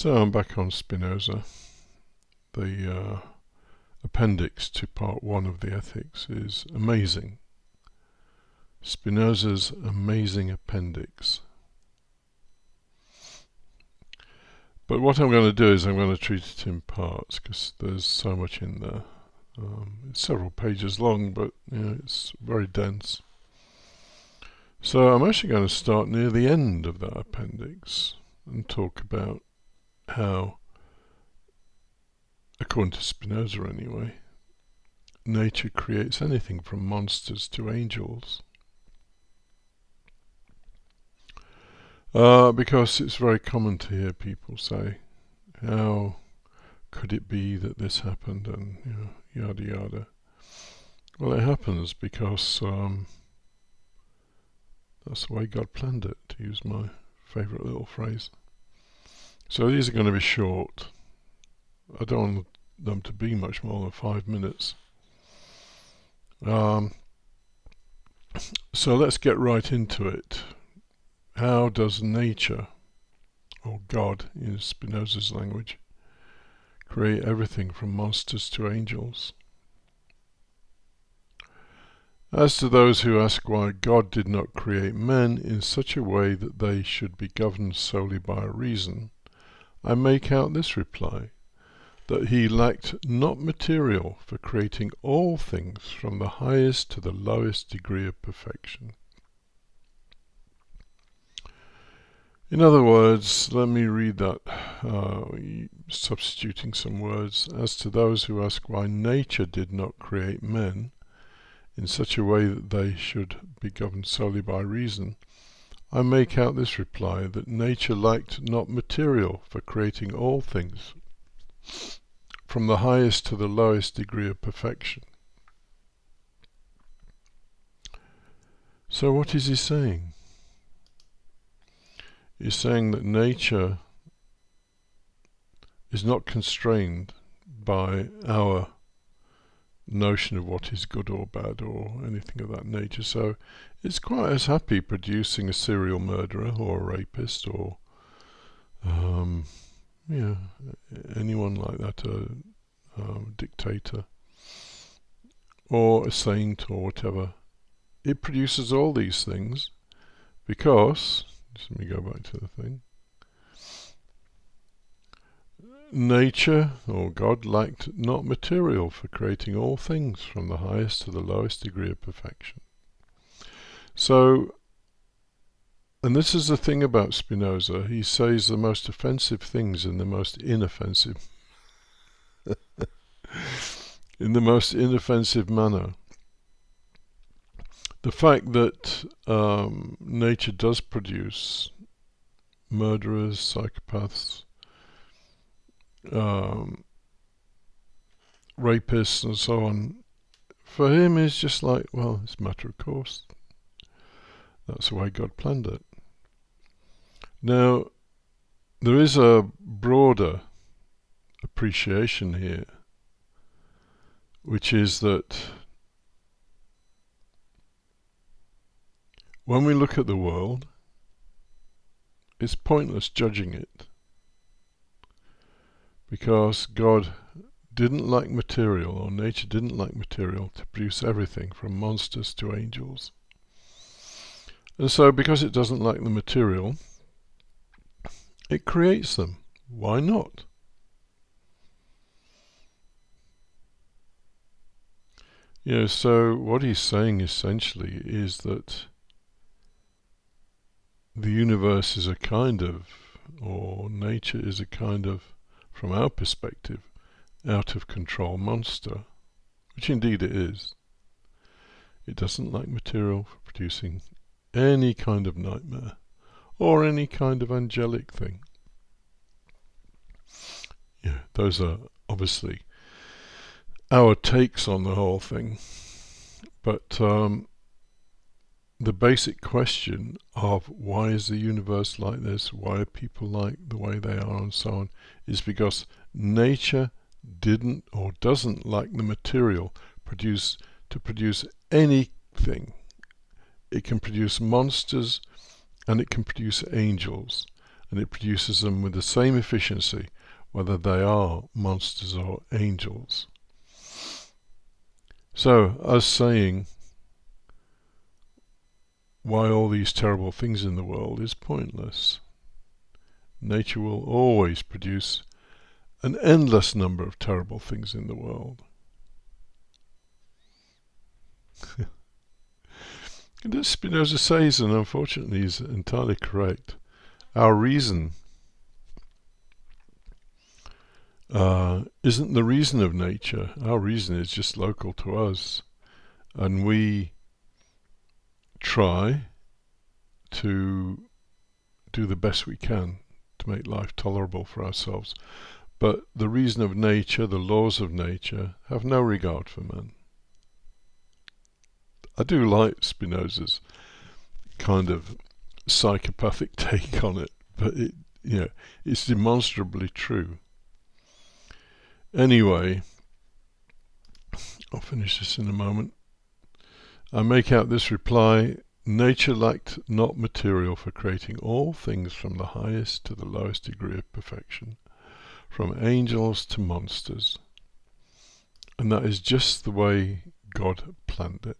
So I'm back on Spinoza. The appendix to part 1 of the Ethics is amazing. Spinoza's amazing appendix. But what I'm going to do is I'm going to treat it in parts because there's so much in there. It's several pages long, but it's very dense. So I'm actually going to start near the end of that appendix and talk about how, according to Spinoza anyway, nature creates anything from monsters to angels. Because it's very common to hear people say, how could it be that this happened, and yada yada. Well, it happens because that's the way God planned it, to use my favourite little phrase. So these are going to be short. I don't want them to be much more than 5 minutes. So let's get right into it. How does nature, or God in Spinoza's language, create everything from monsters to angels? As to those who ask why God did not create men in such a way that they should be governed solely by reason, I make out this reply, that he lacked not material for creating all things from the highest to the lowest degree of perfection. In other words, let me read that, substituting some words. As to those who ask why nature did not create men in such a way that they should be governed solely by reason, I make out this reply, that nature lacked not material for creating all things from the highest to the lowest degree of perfection. So what is he saying? He's saying that nature is not constrained by our notion of what is good or bad or anything of that nature. So it's quite as happy producing a serial murderer or a rapist or anyone like that, a dictator or a saint or whatever. It produces all these things because, let me go back to the thing, nature, or God, lacked not material for creating all things from the highest to the lowest degree of perfection. So, and this is the thing about Spinoza, he says the most offensive things in the most inoffensive in the most inoffensive manner. The fact that nature does produce murderers, psychopaths, rapists and so on, for him is just like, well, it's a matter of course. That's the way God planned it. Now, there is a broader appreciation here, which is that when we look at the world, it's pointless judging it, because God didn't like material, or nature didn't like material, to produce everything from monsters to angels. And so because it doesn't like the material, it creates them. Why not? So what he's saying essentially is that the universe is a kind of, or nature is a kind of, from our perspective, out of control monster, which indeed it is. It doesn't like material for producing any kind of nightmare or any kind of angelic thing. Those are obviously our takes on the whole thing, but the basic question of why is the universe like this, why are people like the way they are, and so on, is because nature didn't or doesn't like the material to produce anything. It can produce monsters and it can produce angels, and it produces them with the same efficiency, whether they are monsters or angels. So, us saying why all these terrible things in the world is pointless. Nature will always produce an endless number of terrible things in the world. And as Spinoza says, and unfortunately he's entirely correct, our reason isn't the reason of nature. Our reason is just local to us, and we try to do the best we can to make life tolerable for ourselves. But the reason of nature, the laws of nature, have no regard for man. I do like Spinoza's kind of psychopathic take on it, but it's demonstrably true. Anyway, I'll finish this in a moment. I make out this reply: nature lacked not material for creating all things from the highest to the lowest degree of perfection, from angels to monsters. And that is just the way God planned it.